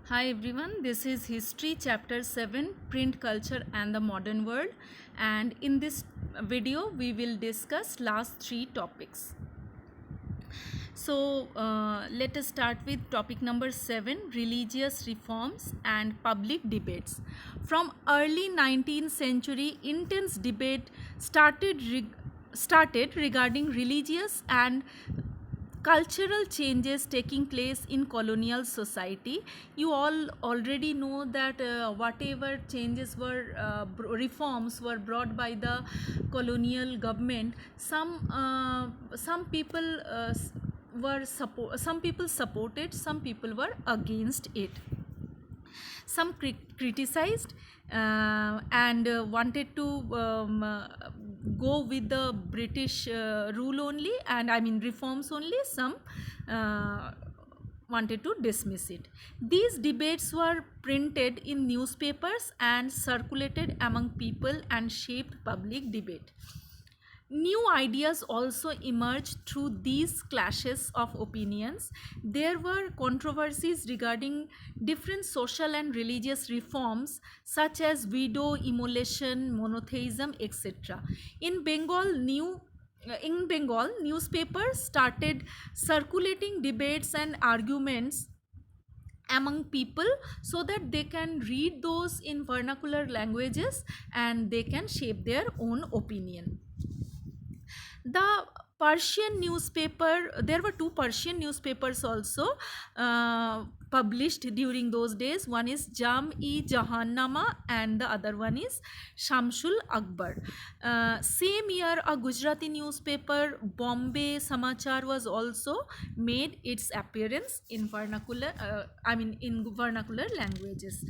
Hi everyone, this is History Chapter 7 Print Culture and the Modern World, and in this video we will discuss last three topics. Let us start with topic number 7, religious reforms and public debates. From early 19th century, intense debate started regarding religious and cultural changes taking place in colonial society. You all already know that whatever changes were reforms were brought by the colonial government, some people some people supported, some people were against it. Some criticized and wanted to go with the British rule only, and I mean reforms only. Some uh, wanted to dismiss it. These debates were printed in newspapers and circulated among people and shaped public debate. New ideas also emerged through these clashes of opinions. There were controversies regarding different social and religious reforms, such as widow immolation, monotheism, etc. In Bengal, newspapers started circulating debates and arguments among people so that they can read those in vernacular languages and they can shape their own opinion. The Persian newspaper, there were two Persian newspapers also published during those days. One is Jam-e Jahannama and the other one is Shamsul Akbar. Same year, a Gujarati newspaper, Bombay Samachar, was also made its appearance in vernacular, in vernacular languages.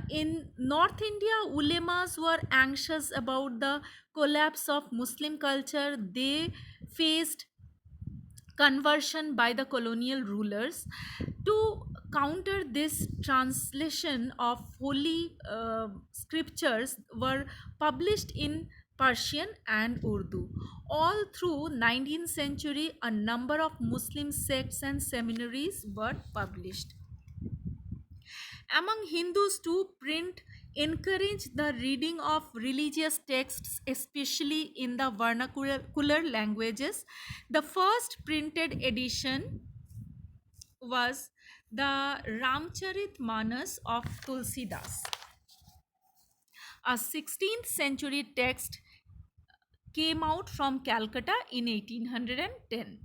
In North India, ulemas were anxious about the collapse of Muslim culture. They faced conversion by the colonial rulers. To counter this, translation of holy scriptures were published in Persian and Urdu. All through 19th century, a number of Muslim sects and seminaries were published. Among Hindus too, print encouraged the reading of religious texts, especially in the vernacular languages. The first printed edition was the Ramcharit Manas of Tulsidas, a 16th century text came out from Calcutta in 1810.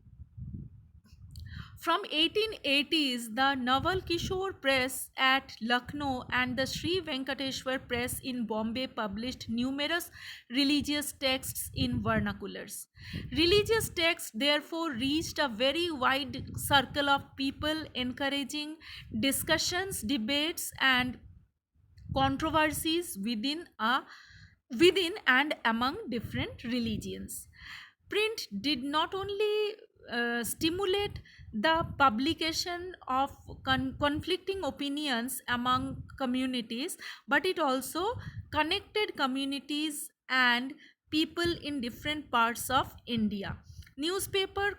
From 1880s, the Naval Kishore Press at Lucknow and the Sri Venkateshwar Press in Bombay published numerous religious texts in vernaculars. Religious texts therefore reached a very wide circle of people, encouraging discussions, debates, and controversies within and among different religions. Print did not only stimulate the publication of conflicting opinions among communities, but it also connected communities and people in different parts of India. Newspapers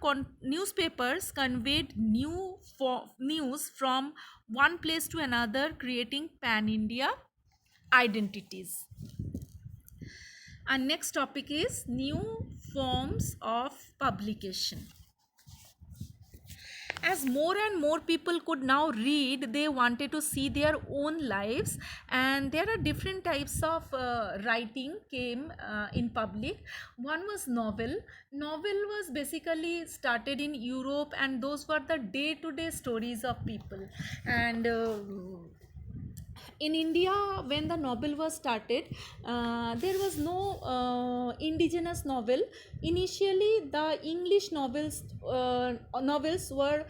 conveyed news from one place to another, creating pan India identities. Our next topic is new forms of publication. As more and more people could now read, they wanted to see their own lives, and there are different types of writing came in public. One was novel was basically started in Europe, and those were the day to day stories of people. And in India, when the novel was started, there was no indigenous novel. Initially, the English novels were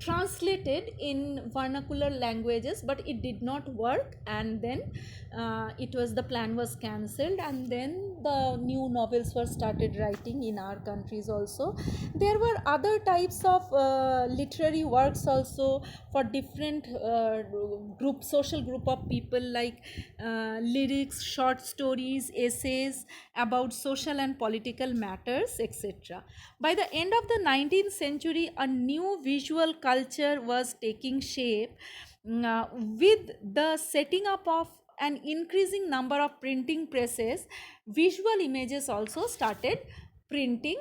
translated in vernacular languages, but it did not work, and then the plan was cancelled, and then the new novels were started writing in our countries also. There were other types of literary works also for different groups social group of people, like lyrics, short stories, essays about social and political matters, etc. By the end of the 19th century, a new visual culture was taking shape, with the setting up of an increasing number of printing presses. Visual images also started printing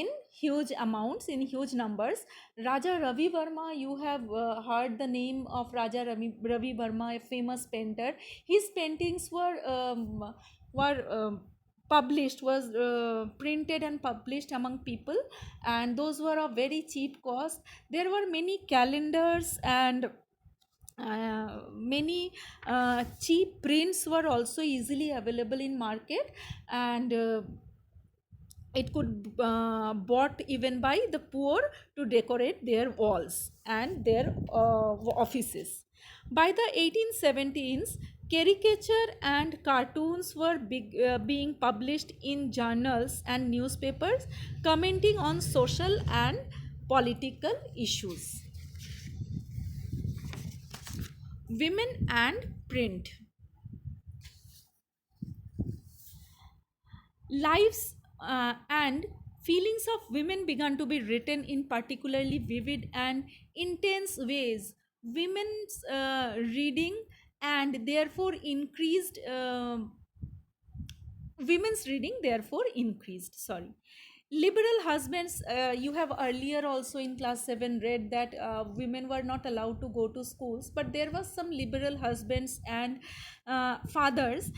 in huge amounts, in huge numbers. Raja Ravi Verma, you have heard the name of Raja Ravi Verma, a famous painter. His paintings were published, was printed and published among people, and those were of very cheap cost. There were many calendars and many cheap prints were also easily available in market, and it could bought even by the poor to decorate their walls and their offices. By the 1870s, caricature and cartoons were being published in journals and newspapers, commenting on social and political issues. Women and print. Lives and feelings of women began to be written in particularly vivid and intense ways. Women's reading and therefore increased women's reading therefore increased, sorry. Liberal husbands, you have earlier also in class 7 read that women were not allowed to go to schools, but there was some liberal husbands and fathers.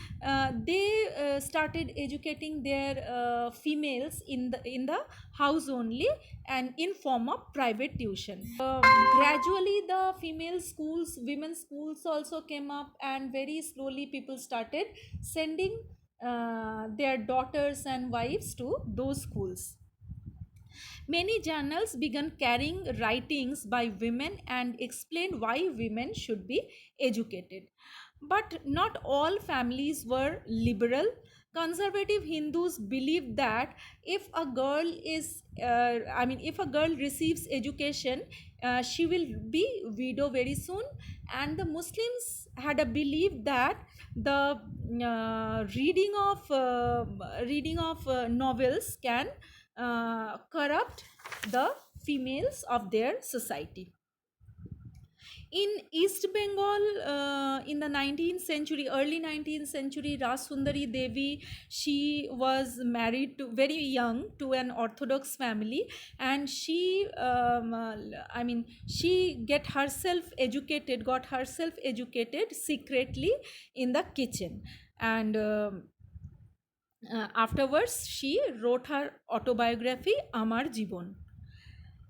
They started educating their females in the house only, and in form of private tuition. Gradually the female schools, women's schools also came up, and very slowly people started sending their daughters and wives to those schools. Many journals began carrying writings by women and explained why women should be educated. But not all families were liberal. Conservative Hindus believed that if a girl if a girl receives education, she will be widow very soon. And the Muslims had a belief that the reading of novels can corrupt the females of their society. In East Bengal, in the 19th century, early 19th century, Rasundari Devi, she was married to very young to an Orthodox family, and she got herself educated secretly in the kitchen, and afterwards she wrote her autobiography Amar Jibon.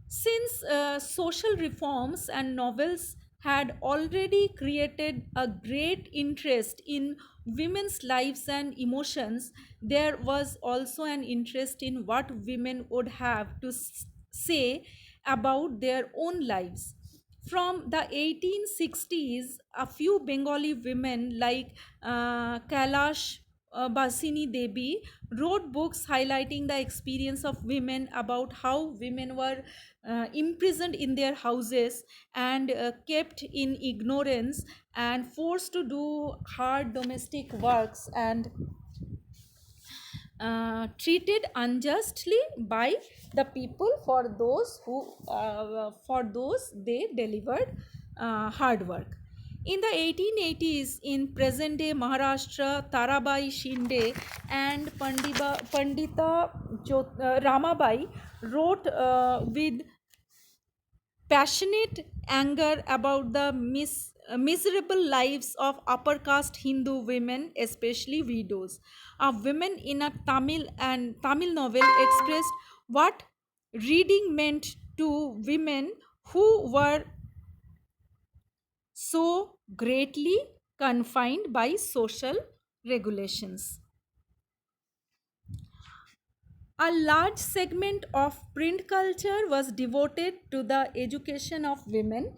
Since social reforms and novels had already created a great interest in women's lives and emotions, there was also an interest in what women would have to say about their own lives. From the 1860s, a few Bengali women like Kailash Basini Devi wrote books highlighting the experience of women, about how women were imprisoned in their houses and kept in ignorance and forced to do hard domestic works, and treated unjustly by the people for those they delivered hard work. In the 1880s, in present day Maharashtra, Tarabai Shinde and Pandita Ramabai wrote with passionate anger about the miserable lives of upper caste Hindu women, especially widows. A woman in a Tamil novel expressed what reading meant to women who were so greatly confined by social regulations. A large segment of print culture was devoted to the education of women.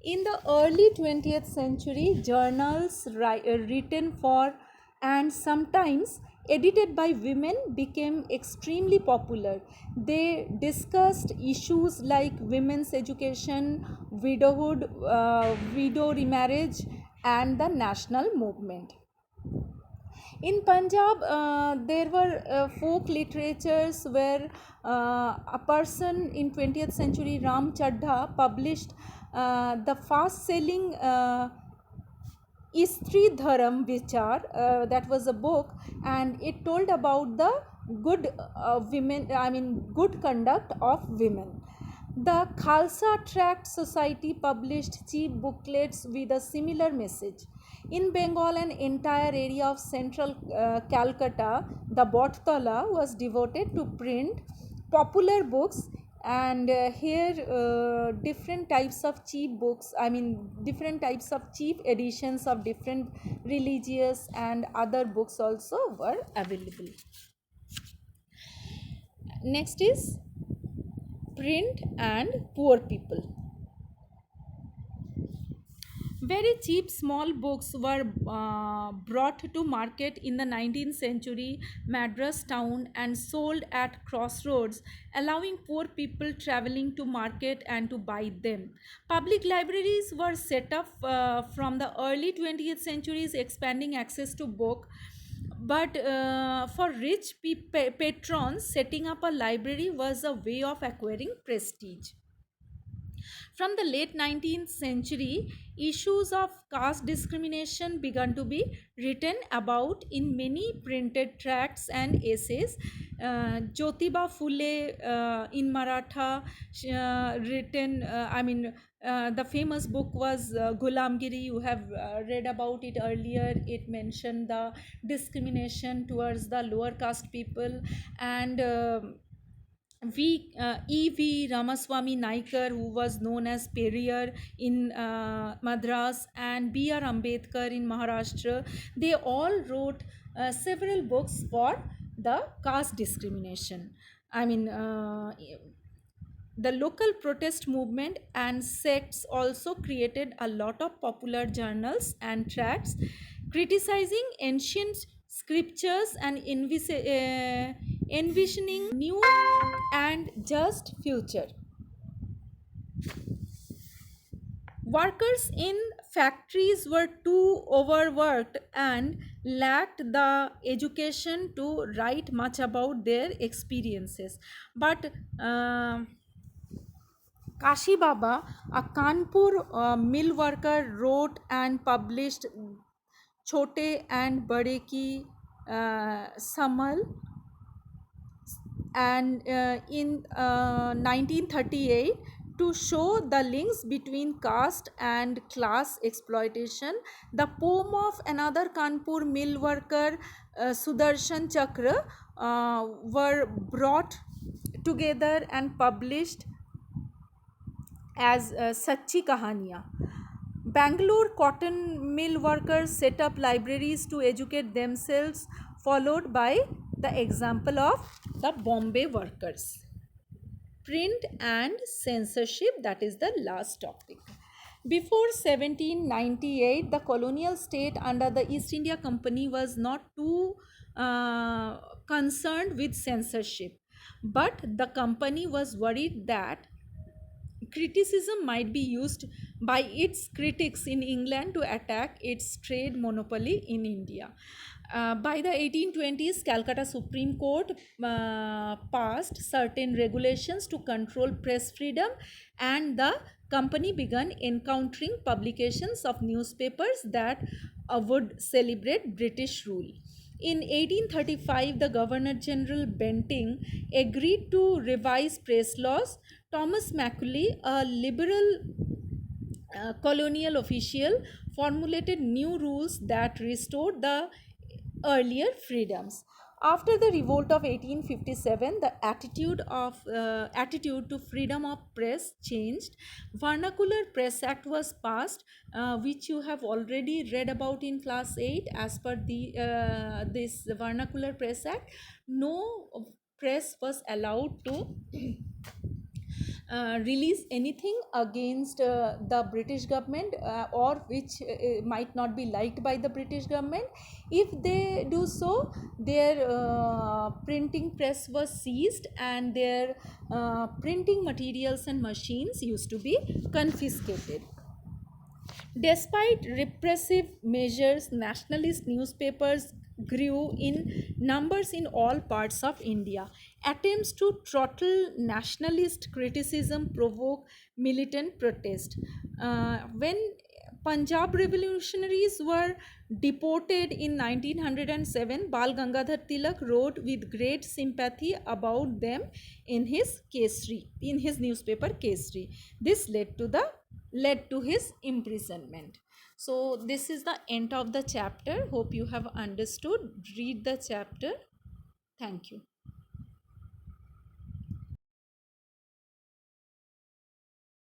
In the early 20th century, journals written for and sometimes edited by women, became extremely popular. They discussed issues like women's education, widowhood, widow remarriage, and the national movement. In Punjab, there were folk literatures where a person in 20th century, Ram Chadha, published the fast-selling Istri Dharam Vichar. That was a book, and it told about the good good conduct of women. The Khalsa Tract Society published cheap booklets with a similar message. In Bengal, an entire area of central Calcutta, the Bottola, was devoted to print popular books, and here different types of cheap books, different types of cheap editions of different religious and other books also were available. Next is print and poor people. Very cheap small books were brought to market in the 19th century Madras town and sold at crossroads, allowing poor people traveling to market and to buy them. Public libraries were set up from the early 20th centuries, expanding access to book. But for rich patrons, setting up a library was a way of acquiring prestige. From the late 19th century, issues of caste discrimination began to be written about in many printed tracts and essays. Jyotiba Phule in Maratha, written, the famous book was Gulamgiri. You have read about it earlier. It mentioned the discrimination towards the lower caste people, and E.V. Ramaswamy Naikar, who was known as Periyar in Madras, and B.R. Ambedkar in Maharashtra, they all wrote several books for the caste discrimination. I mean, the local protest movement and sects also created a lot of popular journals and tracts criticizing ancient scriptures and envisioning new and just future. Workers in factories were too overworked and lacked the education to write much about their experiences. But Kashi Baba, a Kanpur mill worker, wrote and published Chote and Bade Ki Samal, and in 1938, to show the links between caste and class exploitation, the poem of another Kanpur mill worker, Sudarshan Chakra, were brought together and published as Sachi Kahaniya. Bangalore cotton mill workers set up libraries to educate themselves, followed by the example of the Bombay workers. Print and censorship, that is the last topic. Before 1798, the colonial state under the East India Company was not too concerned with censorship, but the company was worried that criticism might be used by its critics in England to attack its trade monopoly in India. By the 1820s, Calcutta Supreme Court passed certain regulations to control press freedom, and the company began encountering publications of newspapers that would celebrate British rule. In 1835, the Governor General Benting agreed to revise press laws. Thomas Macaulay, a liberal colonial official, formulated new rules that restored the earlier freedoms. After the revolt of 1857, the attitude to freedom of press changed. Vernacular Press Act was passed, which you have already read about in class 8. As per the this Vernacular Press Act, no press was allowed to release anything against the British government, or which might not be liked by the British government. If they do so, their printing press was seized and their printing materials and machines used to be confiscated. Despite repressive measures, nationalist newspapers grew in numbers in all parts of India. Attempts to throttle nationalist criticism provoke militant protest. When Punjab revolutionaries were deported in 1907, Bal Gangadhar Tilak wrote with great sympathy about them in his Kesri, in his newspaper Kesri. This led to his imprisonment. So this is the end of the chapter. Hope you have understood. Read the chapter. Thank you.